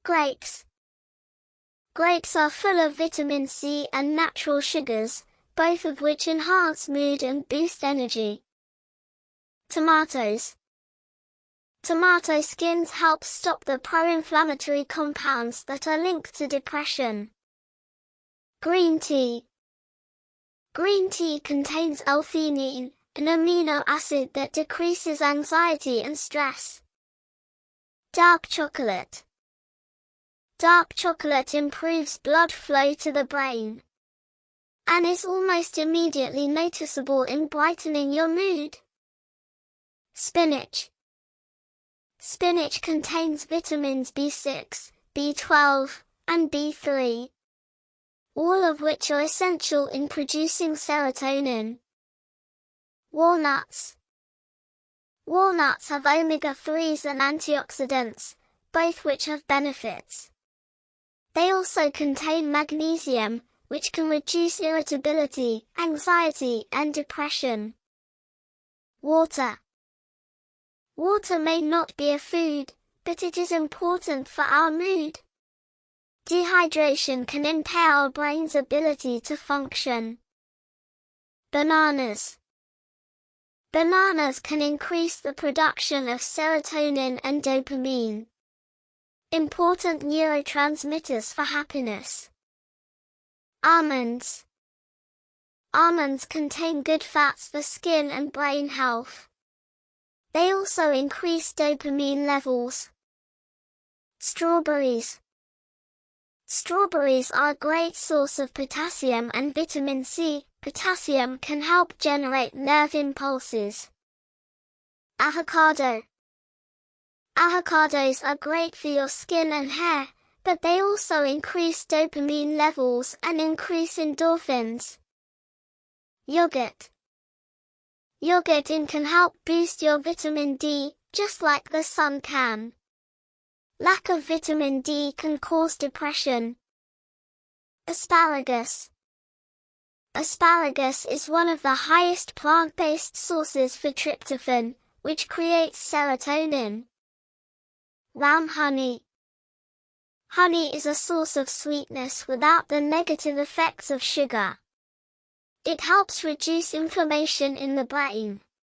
Grapes. Grapes are full of vitamin C and natural sugars, both of which enhance mood and boost energy. Tomatoes. Tomato skins help stop the pro-inflammatory compounds that are linked to depression. Green tea. Green tea contains L-theanine, an amino acid that decreases anxiety and stress. Dark chocolate. Dark chocolate improves blood flow to the brain and is almost immediately noticeable in brightening your mood. Spinach. Spinach contains vitamins B6, B12, and B3, all of which are essential in producing serotonin. Walnuts. Walnuts have omega-3s and antioxidants, both which have benefits. They also contain magnesium, which can reduce irritability, anxiety, and depression. Water. Water may not be a food, but it is important for our mood. Dehydration can impair our brain's ability to function. Bananas. Bananas can increase the production of serotonin and dopamine, important neurotransmitters for happiness. Almonds. Almonds contain good fats for skin and brain health. They also increase dopamine levels. Strawberries. Strawberries are a great source of potassium and vitamin C. Potassium can help generate nerve impulses. Avocado. Avocados are great for your skin and hair, but they also increase dopamine levels and increase endorphins. Yogurt. Yogurt can help boost your vitamin D, just like the sun can. Lack of vitamin D can cause depression. Asparagus. Asparagus is one of the highest plant-based sources for tryptophan, which creates serotonin. Ram honey. Honey is a source of sweetness without the negative effects of sugar. It helps reduce inflammation in the brain.